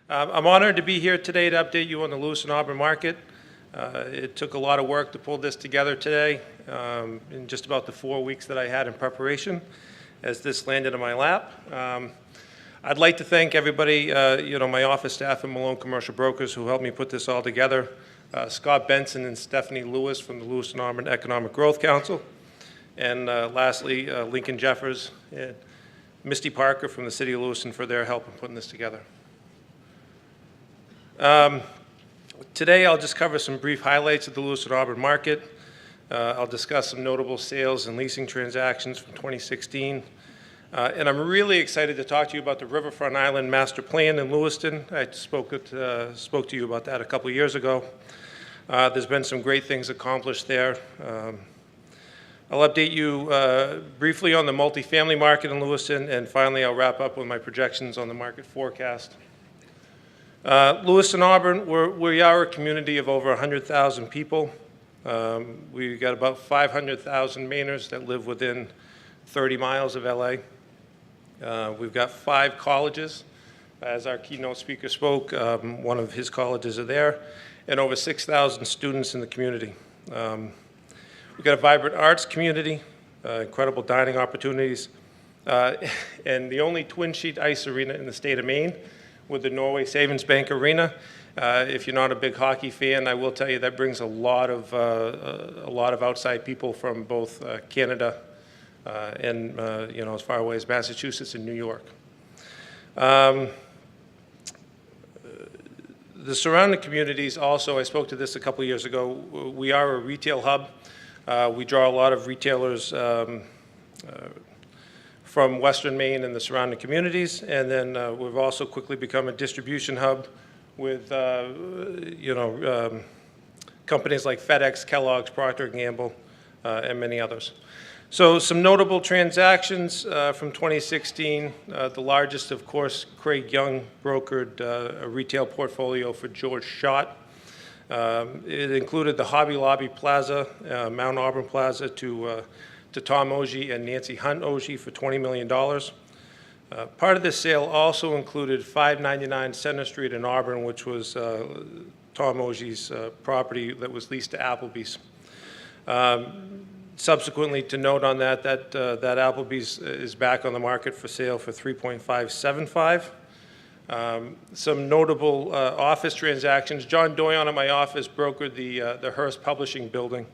I'm honored to be here today to update you on the Lewiston-Auburn market. It took a lot of work to pull this together today in just about the 4 weeks that I had in preparation as this landed in my lap. I'd like to thank everybody, my office staff and Malone Commercial Brokers who helped me put this all together. Scott Benson and Stephanie Lewis from the Lewiston-Auburn Economic Growth Council. And lastly, Lincoln Jeffers and Misty Parker from the City of Lewiston for their help in putting this together. Today I'll just cover some brief highlights of the Lewiston-Auburn market. I'll discuss some notable sales and leasing transactions from 2016. And I'm really excited to talk to you about the Riverfront Island Master Plan in Lewiston. I spoke to you about that a couple years ago. There's been some great things accomplished there. I'll update you briefly on the multifamily market in Lewiston, and finally I'll wrap up with my projections on the market forecast. Lewiston-Auburn, we are a community of over 100,000 people. We've got about 500,000 Mainers that live within 30 miles of LA. We've got 5 colleges. As our keynote speaker spoke, one of his colleges are there, and over 6,000 students in the community. We've got a vibrant arts community, incredible dining opportunities, and the only twin-sheet ice arena in the state of Maine with the Norway Savings Bank Arena. If you're not a big hockey fan, I will tell you that brings a lot of outside people from both Canada and as far away as Massachusetts and New York. The surrounding communities also, I spoke to this a couple years ago, we are a retail hub. We draw a lot of retailers from Western Maine and the surrounding communities, and then we've also quickly become a distribution hub with companies like FedEx, Kellogg's, Procter & Gamble, and many others. So some notable transactions from 2016. The largest, of course, Craig Young brokered a retail portfolio for George Schott. It included the Hobby Lobby Plaza, Mount Auburn Plaza, to Tom Ogie and Nancy Hunt Ogie for $20 million. Part of this sale also included 599 Center Street in Auburn, which was Tom Ogie's property that was leased to Applebee's. Subsequently, to note on that Applebee's is back on the market for sale for $3.575. Some notable office transactions. John Doyon at my office brokered the Hearst Publishing Building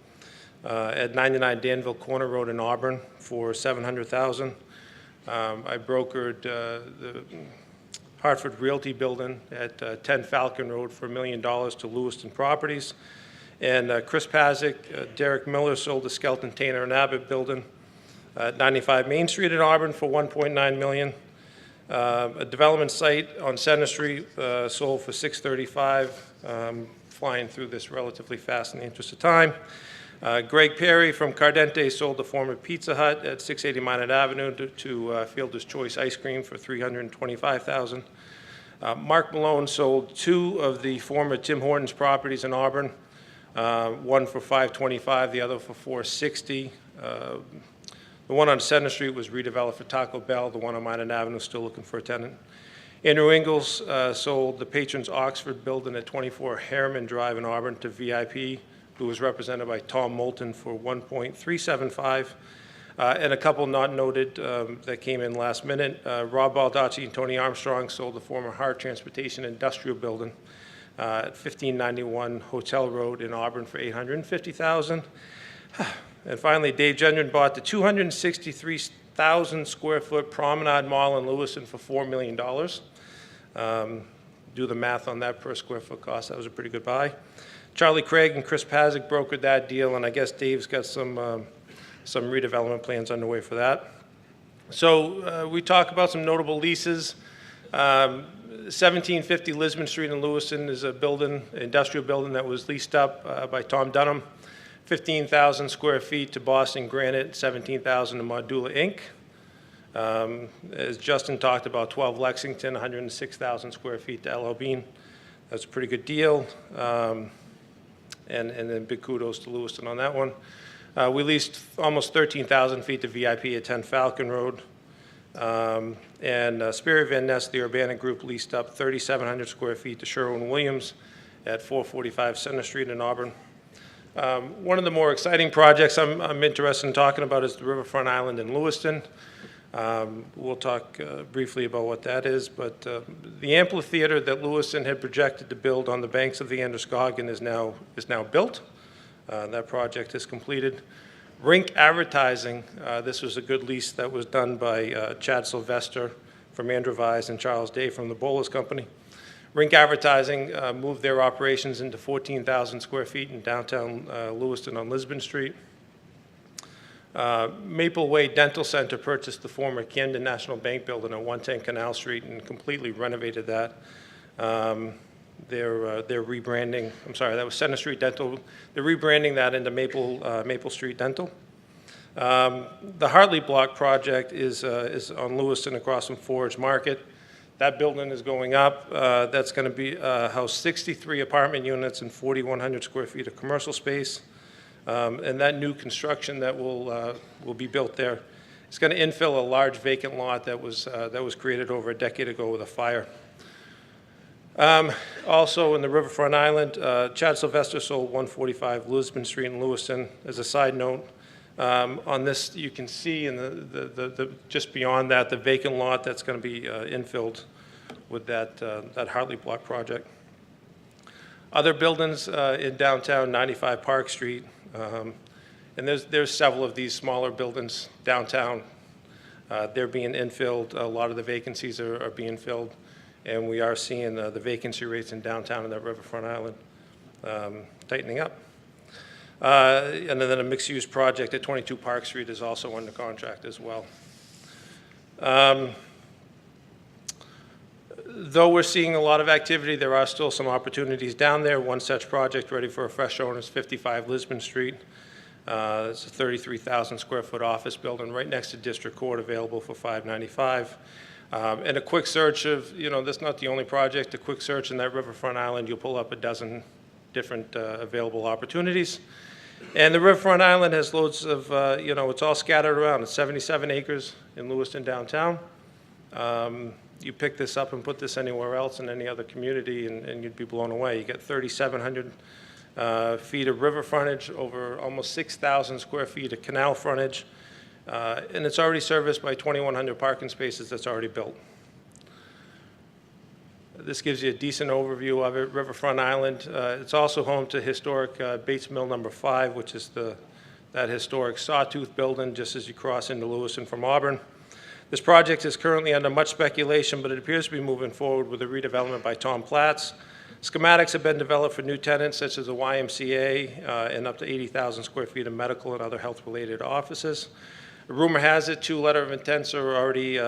at 99 Danville Corner Road in Auburn for $700,000. I brokered the Hartford Realty Building at 10 Falcon Road for $1 million to Lewiston Properties. And Chris Pazik, Derek Miller sold the Skelton Tainer and Abbott Building at 95 Main Street in Auburn for $1.9 million. A development site on Center Street sold for $635. Flying through this relatively fast in the interest of time. Greg Perry from Cardente sold the former Pizza Hut at 680 Minot Avenue to Fielder's Choice Ice Cream for $325,000. Mark Malone sold 2 of the former Tim Hortons properties in Auburn, one for $525, the other for $460. The one on Center Street was redeveloped for Taco Bell. The one on Minot Avenue is still looking for a tenant. Andrew Ingalls sold the Patrons Oxford Building at 24 Harriman Drive in Auburn to VIP, who was represented by Tom Moulton for $1.375. And a couple not noted that came in last minute. Rob Baldacci and Tony Armstrong sold the former Hart Transportation Industrial Building at 1591 Hotel Road in Auburn for $850,000. And finally, Dave Gendron bought the 263,000 square foot Promenade Mall in Lewiston for $4 million. Do the math on that per square foot cost. That was a pretty good buy. Charlie Craig and Chris Pazik brokered that deal, and I guess Dave's got some redevelopment plans underway for that. So we talk about some notable leases. 1750 Lisbon Street in Lewiston is a building, industrial building that was leased up by Tom Dunham. 15,000 square feet to Boston Granite, 17,000 to Modula Inc. As Justin talked about, 12 Lexington, 106,000 square feet to L.L. Bean. That's a pretty good deal. And then big kudos to Lewiston on that one. We leased almost 13,000 feet to VIP at 10 Falcon Road. And Sperry Van Ness, the Urbana Group, leased up 3,700 square feet to Sherwin-Williams at 445 Center Street in Auburn. One of the more exciting projects I'm interested in talking about is the Riverfront Island in Lewiston. We'll talk briefly about what that is, but the amphitheater that Lewiston had projected to build on the banks of the Androscoggin is now built. That project is completed. Rink Advertising, this was a good lease that was done by Chad Sylvester from Androvise and Charles Day from the Bowlers Company. Rink Advertising moved their operations into 14,000 square feet in downtown Lewiston on Lisbon Street. Maple Way Dental Center purchased the former Camden National Bank building on 110 Canal Street and completely renovated that. They're rebranding, I'm sorry, that was Center Street Dental. They're rebranding that into Maple Street Dental. The Hartley Block project is on Lewiston across from Forge Market. That building is going up. That's going to be house 63 apartment units and 4,100 square feet of commercial space. And that new construction that will be built there is going to infill a large vacant lot that was created over a decade ago with a fire. Also in the Riverfront Island, Chad Sylvester sold 145 Lisbon Street in Lewiston. As a side note, on this you can see in the just beyond that the vacant lot that's going to be infilled with that Hartley Block project. Other buildings in downtown, 95 Park Street, and there's several of these smaller buildings downtown. They're being infilled. A lot of the vacancies are being filled, and we are seeing the vacancy rates in downtown and that Riverfront Island tightening up. And then a mixed-use project at 22 Park Street is also under contract as well. Though we're seeing a lot of activity, there are still some opportunities down there. One such project ready for a fresh owner is 55 Lisbon Street. It's a 33,000 square foot office building right next to District Court, available for $595. And a quick search of, that's not the only project. A quick search in that Riverfront Island, you'll pull up a dozen different available opportunities. And the Riverfront Island has loads of, it's all scattered around. It's 77 acres in Lewiston downtown. You pick this up and put this anywhere else in any other community, and you'd be blown away. You get 3,700 feet of river frontage, over almost 6,000 square feet of canal frontage, and it's already serviced by 2,100 parking spaces that's already built. This gives you a decent overview of it. Riverfront Island, it's also home to historic Bates Mill number 5, which is that historic sawtooth building just as you cross into Lewiston from Auburn. This project is currently under much speculation, but it appears to be moving forward with a redevelopment by Tom Platts. Schematics have been developed for new tenants such as the YMCA and up to 80,000 square feet of medical and other health-related offices. Rumor has it 2 letters of intents are already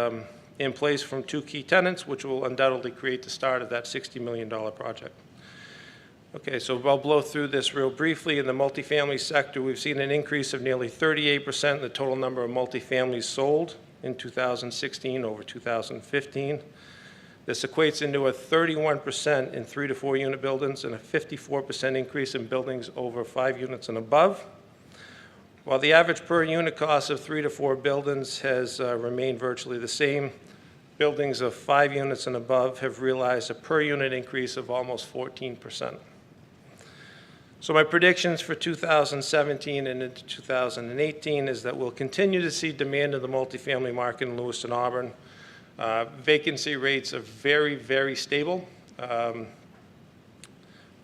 in place from 2 key tenants, which will undoubtedly create the start of that $60 million project. Okay, so I'll blow through this real briefly. In the multifamily sector, we've seen an increase of nearly 38% in the total number of multifamilies sold in 2016 over 2015. This equates into a 31% in 3 to 4 unit buildings and a 54% increase in buildings over 5 units and above. While the average per unit cost of 3 to 4 buildings has remained virtually the same, buildings of 5 units and above have realized a per unit increase of almost 14%. So my predictions for 2017 and into 2018 is that we'll continue to see demand in the multifamily market in Lewiston, Auburn. Vacancy rates are very, very stable.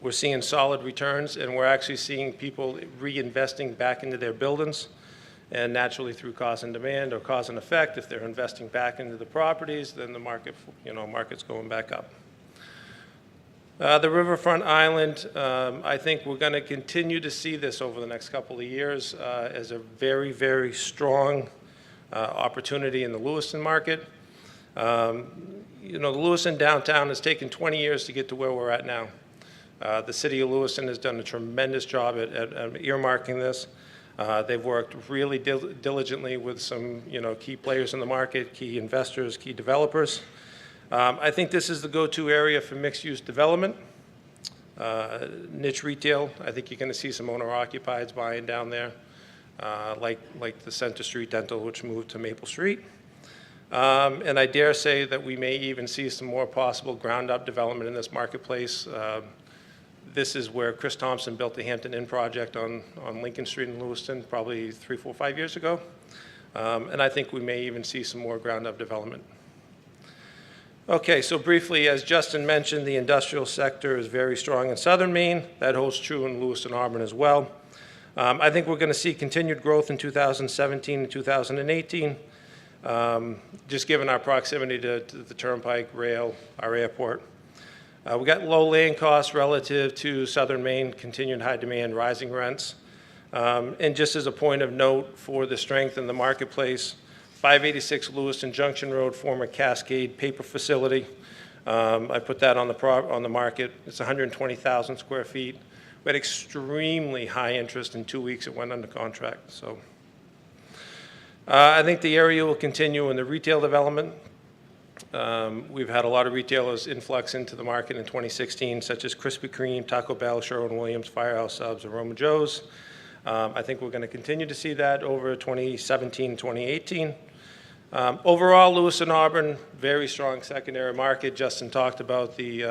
We're seeing solid returns, and we're actually seeing people reinvesting back into their buildings, and naturally through cause and demand or cause and effect, if they're investing back into the properties, then the market, market's going back up. The Riverfront Island, I think we're going to continue to see this over the next couple of years as a very, very strong opportunity in the Lewiston market. The Lewiston downtown has taken 20 years to get to where we're at now. The city of Lewiston has done a tremendous job at earmarking this. They've worked really diligently with some key players in the market, key investors, key developers. I think this is the go-to area for mixed-use development. Niche retail, I think you're going to see some owner-occupieds buying down there, like the Center Street Dental, which moved to Maple Street. And I dare say that we may even see some more possible ground-up development in this marketplace. This is where Chris Thompson built the Hampton Inn project on Lincoln Street in Lewiston probably 3, 4, 5 years ago. And I think we may even see some more ground-up development. Okay, so briefly, as Justin mentioned, the industrial sector is very strong in southern Maine. That holds true in Lewiston, Auburn as well. I think we're going to see continued growth in 2017 and 2018, just given our proximity to the turnpike, rail, our airport. We got low land costs relative to southern Maine, continued high demand, rising rents. And just as a point of note for the strength in the marketplace, 586 Lewiston Junction Road, former Cascade paper facility. I put that on the market. It's 120,000 square feet. We had extremely high interest. In 2 weeks it went under contract. So I think the area will continue in the retail development. We've had a lot of retailers influx into the market in 2016, such as Krispy Kreme, Taco Bell, Sherwin-Williams, Firehouse Subs, Aroma Joe's. I think we're going to continue to see that over 2017, 2018. Overall, Lewiston, Auburn, very strong secondary market. Justin talked about the,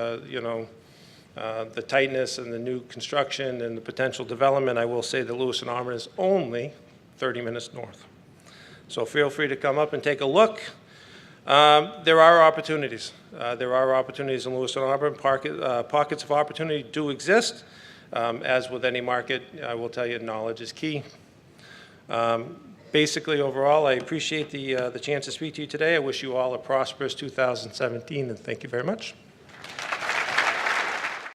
the tightness and the new construction and the potential development. I will say that Lewiston, Auburn is only 30 minutes north. So feel free to come up and take a look. There are opportunities. There are opportunities in Lewiston, Auburn. Pockets of opportunity do exist. As with any market, I will tell you, knowledge is key. Basically, overall, I appreciate the chance to speak to you today. I wish you all a prosperous 2017, and thank you very much.